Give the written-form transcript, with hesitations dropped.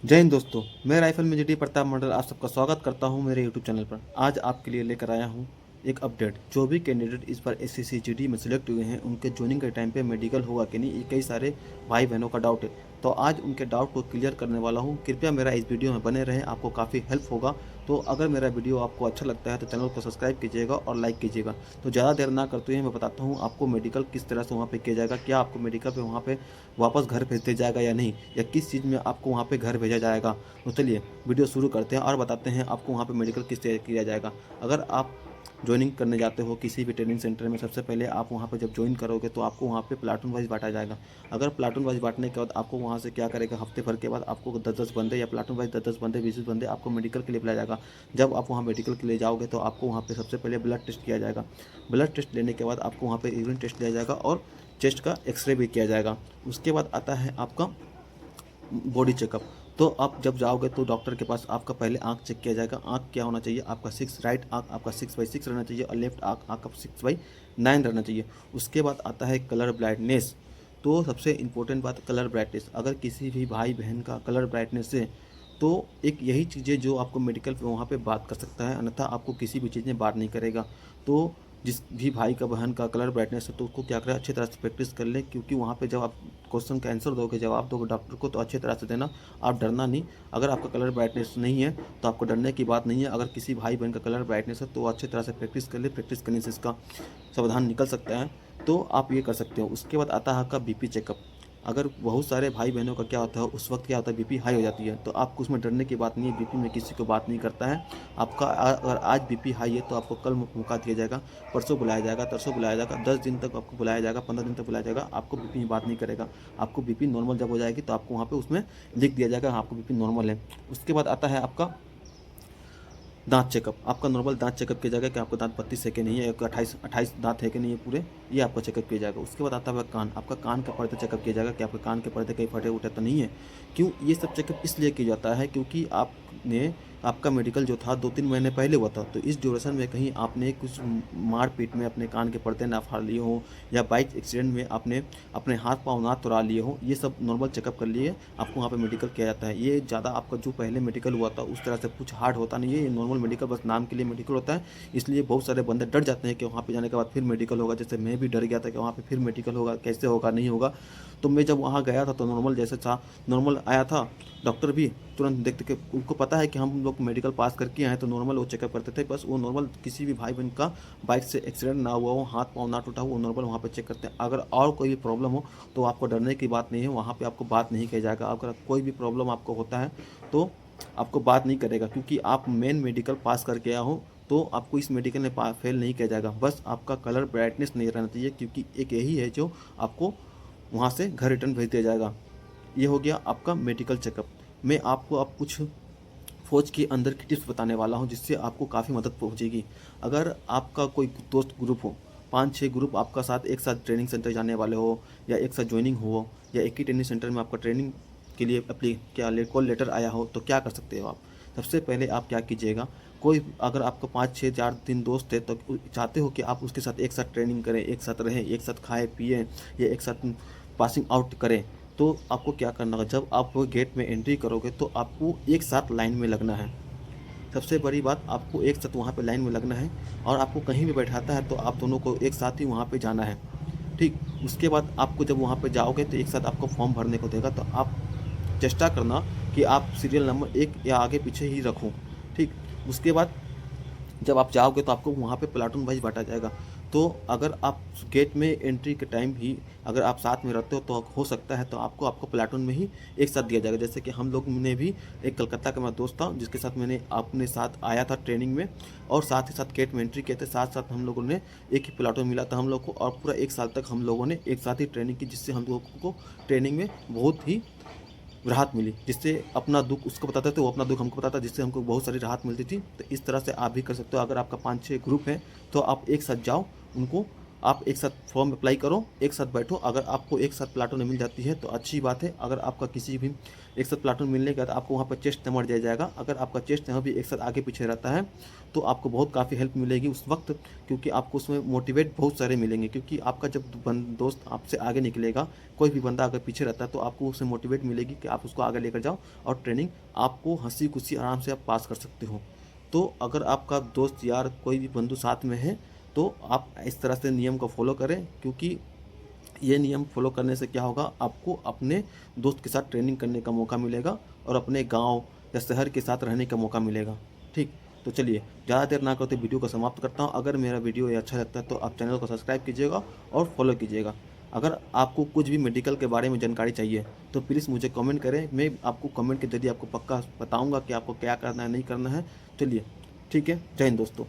जय हिंद दोस्तों। मैं राइफल में जीडी प्रताप मंडल आप सबका स्वागत करता हूं मेरे यूट्यूब चैनल पर। आज आपके लिए लेकर आया हूं एक अपडेट। जो भी कैंडिडेट इस बार एसएससी जीडी में सिलेक्ट हुए हैं उनके ज्वाइनिंग के टाइम पे मेडिकल होगा कि नहीं, ये कई सारे भाई बहनों का डाउट है। तो आज उनके डाउट को क्लियर करने वाला हूं। कृपया मेरा इस वीडियो में बने रहें, आपको काफ़ी हेल्प होगा। तो अगर मेरा वीडियो आपको अच्छा लगता है तो चैनल को सब्सक्राइब कीजिएगा और लाइक कीजिएगा। तो ज़्यादा देर ना करते हुए मैं बताता हूँ आपको मेडिकल किस तरह से वहाँ पे किया जाएगा, क्या आपको मेडिकल पे वहाँ पे वापस घर भेज दिया जाएगा या नहीं, या किस चीज़ में आपको वहाँ पे घर भेजा जाएगा। तो चलिए वीडियो शुरू करते हैं और बताते हैं आपको वहाँ पे मेडिकल किस तरह किया जाएगा। अगर आप ज्वाइनिंग करने जाते हो किसी भी ट्रेनिंग सेंटर में, सबसे पहले आप वहाँ पे जब ज्वाइन करोगे तो आपको वहाँ पे प्लाटून वाइज बांटा जाएगा। अगर प्लाटून वाइज बांटने के बाद आपको वहाँ से क्या करेगा, हफ्ते भर के बाद आपको 10-10 बंदे या प्लाटून वाइज 10-10 बंदे 20-20 बंदे आपको मेडिकल के लिए बुलाया जाएगा। जब आप वहाँ मेडिकल के लिए जाओगे तो आपको वहाँ पे सबसे पहले ब्लड टेस्ट किया जाएगा। ब्लड टेस्ट लेने के बाद आपको वहाँ पे यूरिन टेस्ट लिया जाएगा और चेस्ट का एक्सरे भी किया जाएगा। उसके बाद आता है आपका बॉडी चेकअप। तो आप जब जाओगे तो डॉक्टर के पास आपका पहले आंख चेक किया जाएगा। आंख क्या होना चाहिए, आपका राइट आंख आपका 6/6 रहना चाहिए और लेफ्ट आंख आपका 6/9 रहना चाहिए। उसके बाद आता है कलर ब्राइटनेस। तो सबसे इम्पोर्टेंट बात कलर ब्राइटनेस। अगर किसी भी भाई बहन का कलर ब्राइटनेस है तो एक यही चीज़ें जो आपको मेडिकल पे वहाँ पे बात कर सकता है, अन्यथा आपको किसी भी चीज़ में बात नहीं करेगा। तो जिस भी भाई का बहन का कलर ब्राइटनेस है तो उसको क्या करें, अच्छी तरह से प्रैक्टिस कर ले, क्योंकि वहाँ पे जब आप क्वेश्चन का आंसर दोगे, जवाब दोगे डॉक्टर को, तो अच्छी तरह से देना। आप डरना नहीं। अगर आपका कलर ब्राइटनेस नहीं है तो आपको डरने की बात नहीं है। अगर किसी भाई बहन का कलर ब्राइटनेस है तो अच्छी तरह से प्रैक्टिस कर ले। प्रैक्टिस करने से इसका समाधान निकल सकता है। तो आप ये कर सकते हो। उसके बाद आता है आपका बीपी चेकअप। अगर बहुत सारे भाई बहनों का क्या होता है, उस वक्त क्या होता है, बीपी हाई हो जाती है, तो आपको उसमें डरने की बात नहीं है। बीपी में किसी को बात नहीं करता है। आपका अगर आज बीपी हाई है तो आपको कल मौका दिया जाएगा, परसों बुलाया जाएगा, तरसों बुलाया जाएगा, 10 दिन तक आपको बुलाया जाएगा, 15 दिन तक बुलाया जाएगा। आपको बीपी में बात नहीं करेगा। आपको बीपी नॉर्मल जब हो जाएगी तो आपको वहाँ पे उसमें लिख दिया जाएगा आपको बीपी नॉर्मल है। उसके बाद आता है आपका दांत चेकअप। आपका नॉर्मल दांत चेकअप किया जाएगा कि आपका दांत 32 है कि नहीं है, आपका 28 दांत है कि नहीं है पूरे, ये आपका चेकअप किया जाएगा। उसके बाद आता है कान। आपका कान का पर्दे चेकअप किया जाएगा कि आपके कान के पर्दे कहीं फटे उठे तो नहीं है। क्यों ये सब चेकअप इसलिए किया जाता है, क्योंकि आपका मेडिकल जो था 2-3 महीने पहले हुआ था, तो इस ड्यूरेशन में कहीं आपने कुछ मारपीट में अपने कान के पर्दे ना फाड़ लिए हो, या बाइक एक्सीडेंट में आपने अपने हाथ पाँव ना तोड़ा लिए हो, ये सब नॉर्मल चेकअप कर लिए आपको वहाँ पे मेडिकल किया जाता है। ये ज़्यादा आपका जो पहले मेडिकल हुआ था उस तरह से कुछ हार्ड होता नहीं है। ये नॉर्मल मेडिकल बस नाम के लिए मेडिकल होता है। इसलिए बहुत सारे बंदे डर जाते हैं कि वहाँ पे जाने के बाद फिर मेडिकल होगा। जैसे मैं भी डर गया था कि वहाँ पे फिर मेडिकल होगा, कैसे होगा, नहीं होगा। तो मैं जब वहाँ गया था तो नॉर्मल जैसे था, नॉर्मल आया था। डॉक्टर भी तुरंत देखते कि उनको पता है कि हम लोग मेडिकल पास करके आए हैं, तो नॉर्मल वो चेकअप करते थे। बस वो नॉर्मल किसी भी भाई बहन का बाइक से एक्सीडेंट ना हुआ हो, हाथ पाँव ना टूटा हो, वो नॉर्मल वहाँ पे चेक करते हैं। अगर और कोई भी प्रॉब्लम हो तो आपको डरने की बात नहीं है, वहाँ पे आपको बात नहीं किया जाएगा। अगर कोई भी प्रॉब्लम आपको होता है तो आपको बात नहीं करेगा, क्योंकि आप मेन मेडिकल पास करके आया हो, तो आपको इस मेडिकल में फेल नहीं किया जाएगा। बस आपका कलर ब्राइटनेस नहीं रहना चाहिए, क्योंकि एक यही है जो आपको वहाँ से घर रिटर्न भेज दिया जाएगा। ये हो गया आपका मेडिकल चेकअप। मैं आपको अब कुछ फौज के अंदर की टिप्स बताने वाला हूँ जिससे आपको काफ़ी मदद पहुँचेगी। अगर आपका कोई दोस्त ग्रुप हो, 5-6 ग्रुप आपका साथ एक साथ ट्रेनिंग सेंटर जाने वाले हो, या एक साथ ज्वाइनिंग हो, या एक ही ट्रेनिंग सेंटर में आपका ट्रेनिंग के लिए कॉल लेटर आया हो, तो क्या कर सकते हो आप। सबसे पहले आप क्या कीजिएगा, कोई अगर आपका 5-6 4 3 दोस्त है तो चाहते हो कि आप उसके साथ एक साथ ट्रेनिंग करें, एक साथ रहें, एक साथ खाएं पिएं, या एक साथ पासिंग आउट करें, तो आपको क्या करना है, जब आप गेट में एंट्री करोगे तो आपको एक साथ लाइन में लगना है। सबसे बड़ी बात, आपको एक साथ वहाँ पे लाइन में लगना है। और आपको कहीं भी बैठाता है तो आप दोनों को एक साथ ही वहाँ पे जाना है। ठीक। उसके बाद आपको जब वहाँ पे जाओगे तो एक साथ आपको फॉर्म भरने को देगा, तो आप चेष्टा करना कि आप सीरियल नंबर 1 या आगे पीछे ही रखो। ठीक। उसके बाद जब आप जाओगे तो आपको वहाँ पे प्लाटून वाइज बांटा जाएगा। तो अगर आप गेट में एंट्री के टाइम ही अगर आप साथ में रहते हो तो हो सकता है तो आपको प्लाटून में ही एक साथ दिया जाएगा। जैसे कि हम लोग ने भी, एक कलकत्ता का मेरा दोस्त था जिसके साथ मैंने अपने साथ आया था ट्रेनिंग में, और साथ ही साथ गेट में एंट्री किए थे, साथ साथ हम लोगों ने एक ही प्लाटून मिला था हम लोग को, और पूरा 1 साल तक हम लोगों ने एक साथ ही ट्रेनिंग की, जिससे हम लोगों को ट्रेनिंग में बहुत ही राहत मिली। जिससे अपना दुख उसको बताते थे, वो अपना दुख हमको बताता, जिससे हमको बहुत सारी राहत मिलती थी। तो इस तरह से आप भी कर सकते हो। अगर आपका 5-6 ग्रुप है तो आप एक साथ जाओ, उनको आप एक साथ फॉर्म अप्लाई करो, एक साथ बैठो। अगर आपको एक साथ प्लाटून मिल जाती है तो अच्छी बात है। अगर आपका किसी भी एक साथ प्लाटून मिलने के बाद आपको वहाँ पर चेस्ट नंबर दिया जाएगा, अगर आपका चेस्ट नंबर भी एक साथ आगे पीछे रहता है तो आपको बहुत काफ़ी हेल्प मिलेगी उस वक्त, क्योंकि आपको उसमें मोटिवेट बहुत सारे मिलेंगे। क्योंकि आपका जब दोस्त आपसे आगे निकलेगा, कोई भी बंदा अगर पीछे रहता है तो आपको उससे मोटिवेट मिलेगी कि आप उसको आगे लेकर जाओ और ट्रेनिंग आपको हंसी खुशी आराम से आप पास कर सकते हो। तो अगर आपका दोस्त यार कोई भी बंधु साथ में है तो आप इस तरह से नियम को फॉलो करें, क्योंकि ये नियम फॉलो करने से क्या होगा, आपको अपने दोस्त के साथ ट्रेनिंग करने का मौका मिलेगा और अपने गांव या शहर के साथ रहने का मौका मिलेगा। ठीक, तो चलिए ज़्यादा देर ना करते वीडियो को समाप्त करता हूँ। अगर मेरा वीडियो ये अच्छा लगता है तो आप चैनल को सब्सक्राइब कीजिएगा और फॉलो कीजिएगा। अगर आपको कुछ भी मेडिकल के बारे में जानकारी चाहिए तो प्लीज़ मुझे कमेंट करें, मैं आपको कमेंट के जरिए आपको पक्का बताऊँगा कि आपको क्या करना है नहीं करना है। चलिए ठीक है, जय हिंद दोस्तों।